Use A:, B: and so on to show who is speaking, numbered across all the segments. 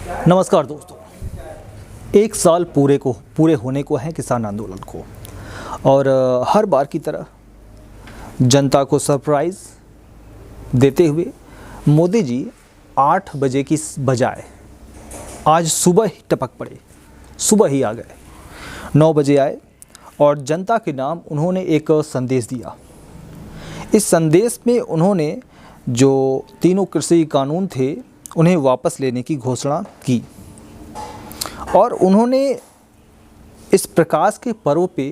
A: नमस्कार दोस्तों, एक साल पूरे होने को है किसान आंदोलन को। और हर बार की तरह जनता को सरप्राइज़ देते हुए मोदी जी 8 बजे की बजाय आज सुबह ही टपक पड़े, सुबह ही आ गए, 9 बजे आए और जनता के नाम उन्होंने एक संदेश दिया। इस संदेश में उन्होंने जो तीनों कृषि कानून थे उन्हें वापस लेने की घोषणा की और उन्होंने इस प्रकाश के पर्व पे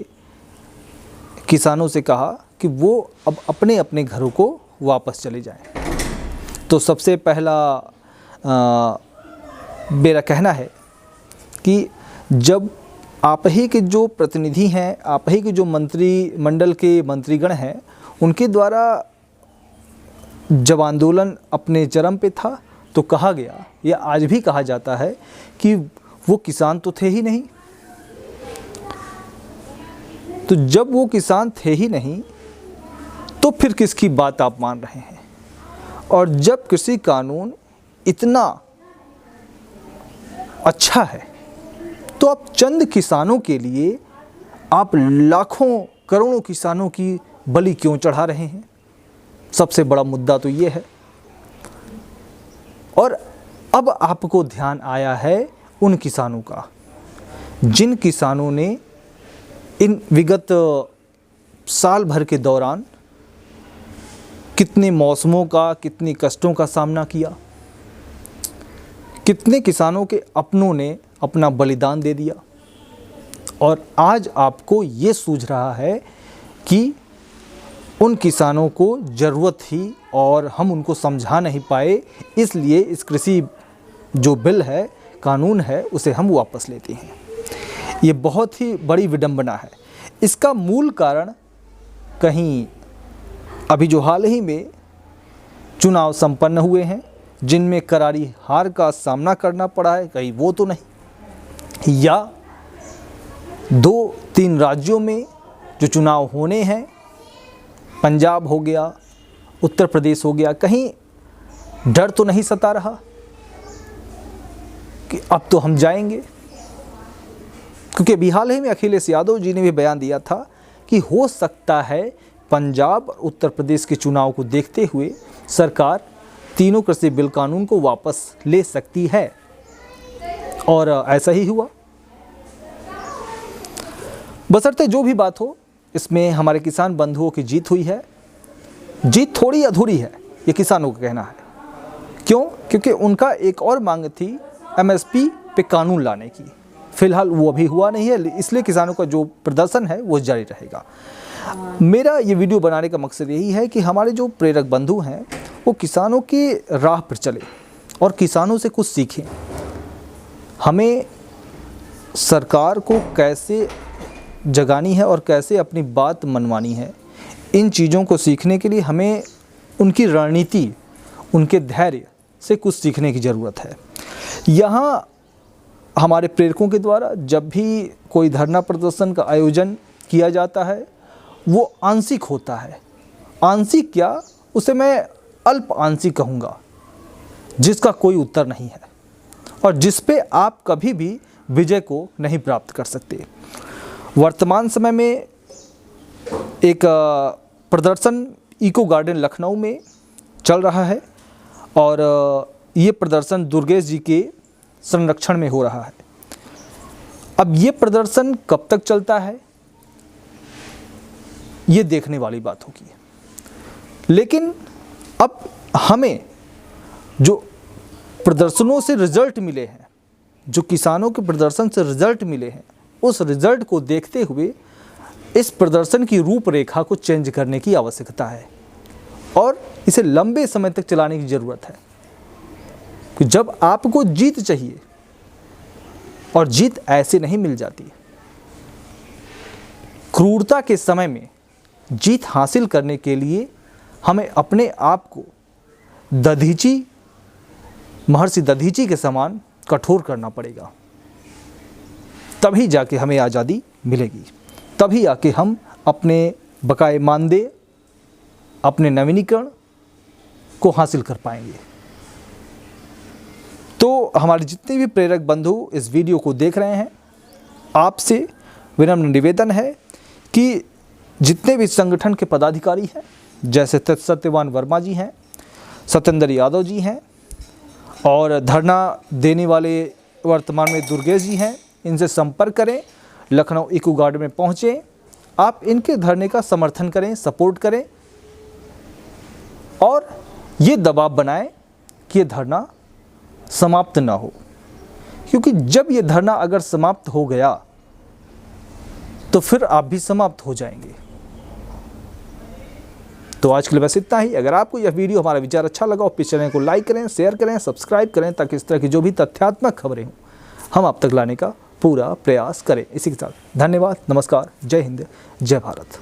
A: किसानों से कहा कि वो अब अपने अपने घरों को वापस चले जाएं। तो सबसे पहला मेरा कहना है कि जब आप ही के जो प्रतिनिधि हैं, आप ही के जो मंत्रिमंडल के मंत्रीगण हैं, उनके द्वारा जब आंदोलन अपने चरम पे था तो कहा गया, या आज भी कहा जाता है कि वो किसान तो थे ही नहीं। तो जब वो किसान थे ही नहीं तो फिर किसकी बात आप मान रहे हैं? और जब कृषि कानून इतना अच्छा है तो आप चंद किसानों के लिए आप लाखों करोड़ों किसानों की बलि क्यों चढ़ा रहे हैं? सबसे बड़ा मुद्दा तो ये है। और अब आपको ध्यान आया है उन किसानों का जिन किसानों ने इन विगत साल भर के दौरान कितने मौसमों का, कितने कष्टों का सामना किया, कितने किसानों के अपनों ने अपना बलिदान दे दिया। और आज आपको ये सूझ रहा है कि उन किसानों को ज़रूरत थी और हम उनको समझा नहीं पाए, इसलिए इस कृषि जो बिल है, कानून है, उसे हम वापस लेते हैं। ये बहुत ही बड़ी विडंबना है। इसका मूल कारण कहीं अभी जो हाल ही में चुनाव संपन्न हुए हैं जिनमें करारी हार का सामना करना पड़ा है, कहीं वो तो नहीं, या 2-3 राज्यों में जो चुनाव होने हैं, पंजाब हो गया, उत्तर प्रदेश हो गया, कहीं डर तो नहीं सता रहा कि अब तो हम जाएंगे? क्योंकि अभी हाल ही में अखिलेश यादव जी ने भी बयान दिया था कि हो सकता है पंजाब और उत्तर प्रदेश के चुनाव को देखते हुए सरकार तीनों कृषि बिल कानून को वापस ले सकती है। और ऐसा ही हुआ। बशर्ते जो भी बात हो, इसमें हमारे किसान बंधुओं की जीत हुई है। जीत थोड़ी अधूरी है, ये किसानों का कहना है। क्यों? क्योंकि उनका एक और मांग थी एमएसपी पे कानून लाने की। फिलहाल वो अभी हुआ नहीं है, इसलिए किसानों का जो प्रदर्शन है वो जारी रहेगा। मेरा ये वीडियो बनाने का मकसद यही है कि हमारे जो प्रेरक बंधु हैं वो किसानों की राह पर चले और किसानों से कुछ सीखें। हमें सरकार को कैसे जगानी है और कैसे अपनी बात मनवानी है, इन चीज़ों को सीखने के लिए हमें उनकी रणनीति, उनके धैर्य से कुछ सीखने की ज़रूरत है। यहाँ हमारे प्रेरकों के द्वारा जब भी कोई धरना प्रदर्शन का आयोजन किया जाता है वो आंशिक होता है। आंशिक क्या, उसे मैं अल्प आंशिक कहूँगा, जिसका कोई उत्तर नहीं है और जिस पे आप कभी भी विजय को नहीं प्राप्त कर सकते। वर्तमान समय में एक प्रदर्शन इको गार्डन लखनऊ में चल रहा है और ये प्रदर्शन दुर्गेश जी के संरक्षण में हो रहा है। अब ये प्रदर्शन कब तक चलता है ये देखने वाली बात होगी। लेकिन अब हमें जो प्रदर्शनों से रिजल्ट मिले हैं, जो किसानों के प्रदर्शन से रिजल्ट मिले हैं, उस रिजल्ट को देखते हुए इस प्रदर्शन की रूपरेखा को चेंज करने की आवश्यकता है और इसे लंबे समय तक चलाने की ज़रूरत है। कि जब आपको जीत चाहिए और जीत ऐसे नहीं मिल जाती, क्रूरता के समय में जीत हासिल करने के लिए हमें अपने आप को महर्षि दधीची के समान कठोर करना पड़ेगा। तभी जाके हमें आज़ादी मिलेगी, तभी आके हम अपने बकाए मानदेय, अपने नवीनीकरण को हासिल कर पाएंगे। तो हमारे जितने भी प्रेरक बंधु इस वीडियो को देख रहे हैं, आपसे विनम्र निवेदन है कि जितने भी संगठन के पदाधिकारी हैं, जैसे सत्यवान वर्मा जी हैं, सत्येंद्र यादव जी हैं और धरना देने वाले वर्तमान में दुर्गेश जी हैं, इनसे संपर्क करें, लखनऊ इको गार्डन में पहुँचें, आप इनके धरने का समर्थन करें, सपोर्ट करें और ये दबाव बनाएं कि ये धरना समाप्त ना हो, क्योंकि जब ये धरना अगर समाप्त हो गया तो फिर आप भी समाप्त हो जाएंगे। तो आज के लिए बस इतना ही। अगर आपको यह वीडियो, हमारा विचार अच्छा लगा और चैनल को लाइक करें, शेयर करें, सब्सक्राइब करें, ताकि इस तरह की जो भी तथ्यात्मक खबरें हों हम आप तक लाने का पूरा प्रयास करें। इसी के साथ धन्यवाद, नमस्कार, जय हिंद, जय भारत।